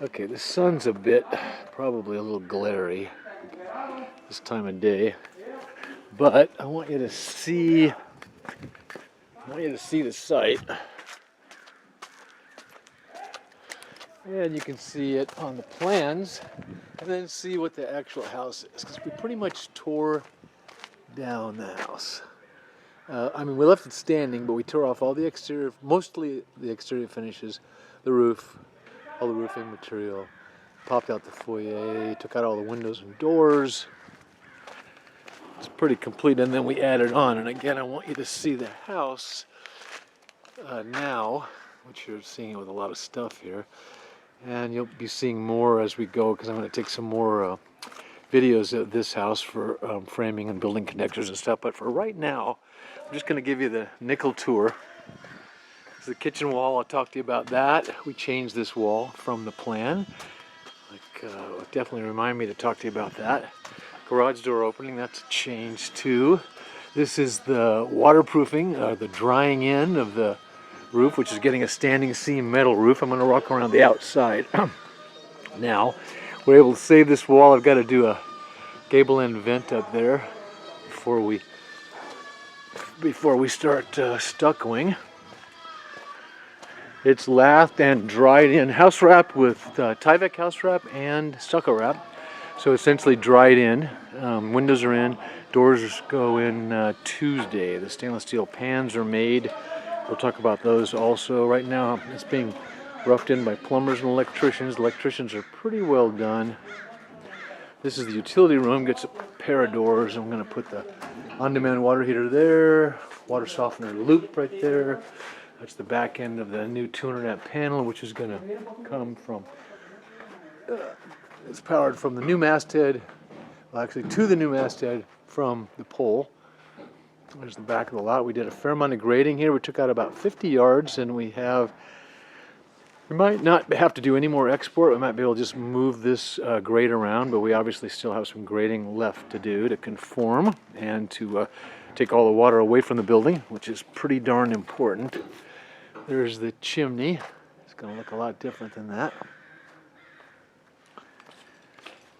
Okay, the sun's probably a little glary this time of day, but I want you to see the site, and you can see it on the plans, and then see what the actual house is, because we pretty much tore down the house. We left it standing, but we tore off all the exterior, mostly the exterior finishes, the roof, all the roofing material, popped out the foyer, took out all the windows and doors. It's pretty complete, and then we added on. And again, I want you to see the house now, which you're seeing with a lot of stuff here. And you'll be seeing more as we go, because I'm going to take some more videos of this house for framing and building connectors and stuff. But for right now, I'm just going to give you the nickel tour. This is the kitchen wall. I'll talk to you about that. We changed this wall from the plan. Definitely remind me to talk to you about that. Garage door opening, that's a change too. This is the waterproofing, the drying in of the roof, which is getting a standing seam metal roof. I'm going to walk around the outside. Now, we're able to save this wall. I've got to do a gable end vent up there before we start stuccoing. It's lathed and dried in, house wrapped with Tyvek house wrap and stucco wrap. So essentially dried in. Windows are in. Doors go in Tuesday. The stainless steel pans are made. We'll talk about those also. Right now it's being roughed in by plumbers and electricians. Electricians are pretty well done. This is the utility room. Gets a pair of doors. I'm going to put the on-demand water heater there. Water softener loop right there. That's the back end of the new 200 amp panel, which is going to come from, it's powered from the new masthead, well actually to the new masthead from the pole. There's the back of the lot. We did a fair amount of grading here. We took out about 50 yards, and we might not have to do any more export. We might be able to just move this grade around, but we obviously still have some grading left to do to conform and to take all the water away from the building, which is pretty darn important. There's the chimney. It's going to look a lot different than that.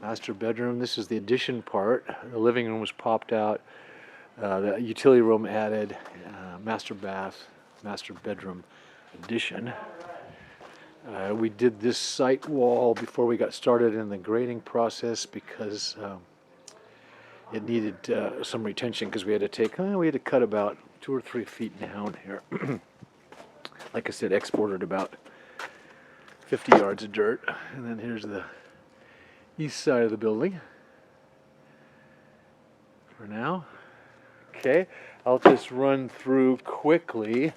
Master bedroom. This is the addition part. The living room was popped out. The utility room added. Master bath, master bedroom addition. We did this site wall before we got started in the grading process because it needed some retention, because we had to cut about 2 or 3 feet down here. Like I said, exported about 50 yards of dirt. And then here's the east side of the building for now. Okay, I'll just run through quickly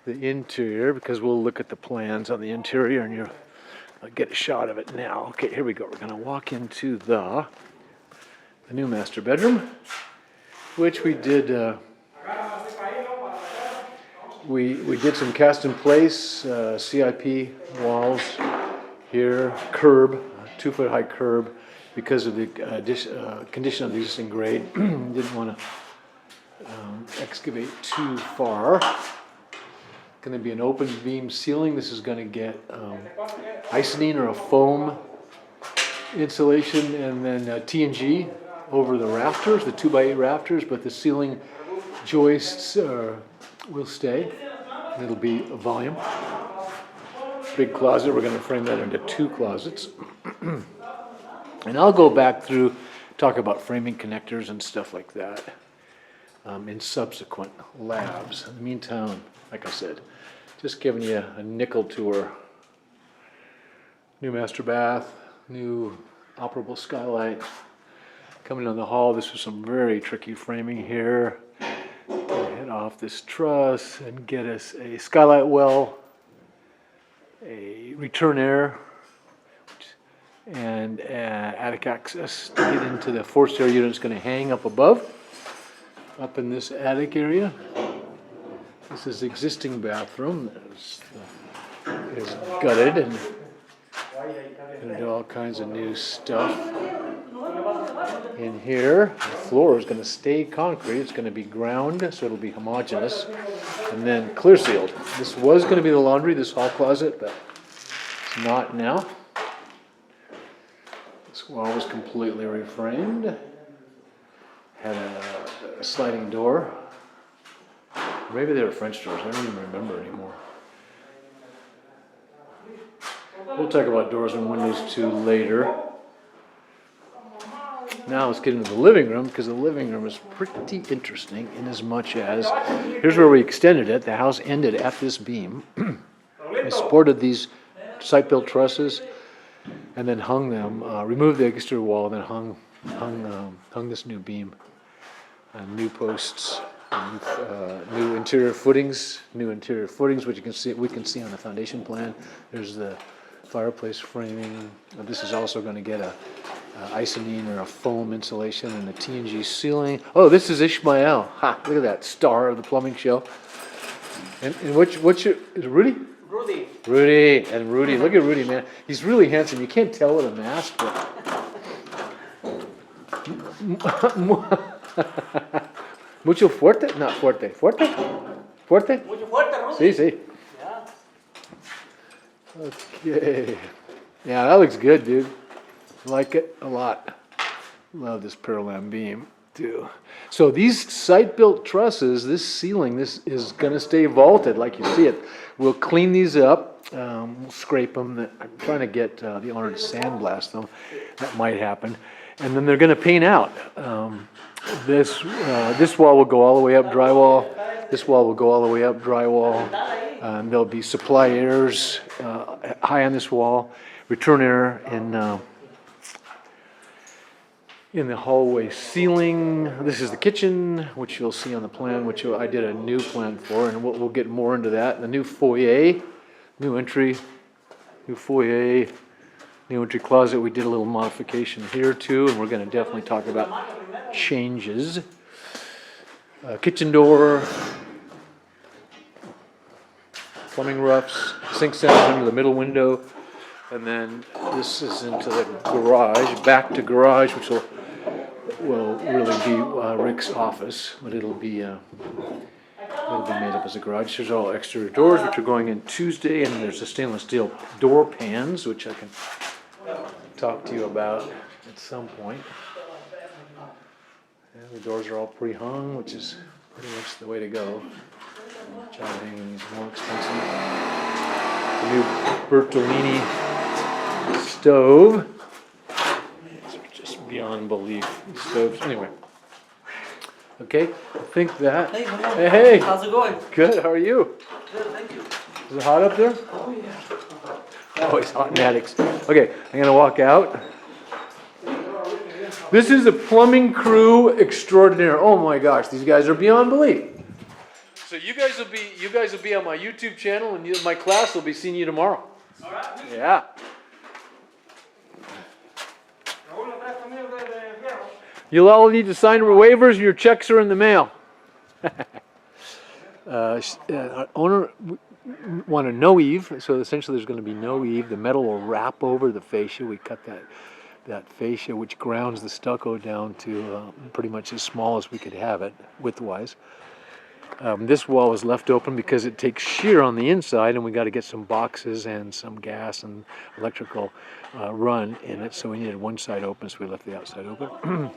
the interior, because we'll look at the plans on the interior and you'll get a shot of it now. Okay, here we go. We're going to walk into the new master bedroom, which we did. We did some cast in place CIP walls here, curb, 2-foot high curb, because of the condition of the existing grade. Didn't want to excavate too far. Going to be an open beam ceiling. This is going to get Isonine or a foam insulation, and then TNG over the rafters, the 2x8 rafters, but the ceiling joists will stay. It'll be a volume. Big closet. We're going to frame that into 2 closets. And I'll go back through, talk about framing connectors and stuff like that in subsequent labs. In the meantime, like I said, just giving you a nickel tour. New master bath, new operable skylight. Coming down the hall, this was some very tricky framing here. Head off this truss and get us a skylight well, a return air, and attic access to get into the forced air unit. It's going to hang up above, up in this attic area. This is the existing bathroom. It's gutted, and going to do all kinds of new stuff in here. The floor is going to stay concrete. It's going to be ground, so it'll be homogeneous, and then clear sealed. This was going to be the laundry, this hall closet, but not now. This wall was completely reframed. Had a sliding door. Maybe they were French doors. I don't even remember anymore. We'll talk about doors and windows too later. Now let's get into the living room, because the living room is pretty interesting in as much as, here's where we extended it. The house ended at this beam. I supported these site-built trusses and then hung them, removed the exterior wall, and then hung this new beam. New posts, new interior footings, which we can see on the foundation plan. There's the fireplace framing. This is also going to get a isonine or a foam insulation and a TNG ceiling. Oh, this is Ishmael. Ha! Look at that star of the plumbing show. And what's your, is it Rudy? Rudy. And Rudy. Look at Rudy, man. He's really handsome. You can't tell with a mask, but. Mucho fuerte? Not fuerte. Fuerte? Fuerte? Mucho fuerte, Rudy. Sí, sí. Yeah. Okay. Yeah, that looks good, dude. Like it a lot. Love this Paralam beam, too. So these site-built trusses, this ceiling, this is going to stay vaulted like you see it. We'll clean these up. We'll scrape them. I'm trying to get the owner to sandblast them. That might happen. And then they're going to paint out. This wall will go all the way up drywall. This wall will go all the way up drywall. There'll be supply airs high on this wall. Return air in the hallway ceiling. This is the kitchen, which you'll see on the plan, which I did a new plan for, and we'll get more into that. The new foyer, new entry, new foyer, new entry closet. We did a little modification here too, and we're going to definitely talk about changes. Kitchen door, plumbing roughs, sink stands under the middle window, and then this is into the garage, back to garage, which will really be Rick's office, but it'll be made up as a garage. There's all exterior doors, which are going in Tuesday, and then there's the stainless steel door pans, which I can talk to you about at some point. And the doors are all pre-hung, which is pretty much the way to go. Job hanging is more expensive. The new Bertolini stove. It's just beyond belief. Stoves. Anyway. Okay, I think that. Hey, hello. Hey. How's it going? Good. How are you? Good, thank you. Is it hot up there? Oh, yeah. Oh, it's hot in attics. Okay, I'm gonna walk out. This is a plumbing crew extraordinaire. Oh my gosh, these guys are beyond belief. So you guys will be on my YouTube channel, and my class will be seeing you tomorrow. All right. Yeah. You'll all need to sign waivers. Your checks are in the mail. Owner wanted no eave, so essentially there's going to be no eave. The metal will wrap over the fascia. We cut that fascia, which grounds the stucco down to pretty much as small as we could have it, width-wise. This wall was left open because it takes shear on the inside, and we got to get some boxes and some gas and electrical run in it, so we needed one side open, so we left the outside open.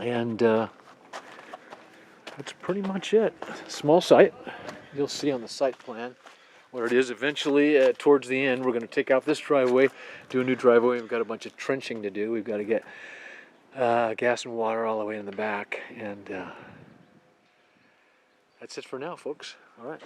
And that's pretty much it. Small site. You'll see on the site plan where it is. Eventually, towards the end, we're going to take out this driveway, do a new driveway. We've got a bunch of trenching to do. We've got to get gas and water all the way in the back, and that's it for now, folks. All right.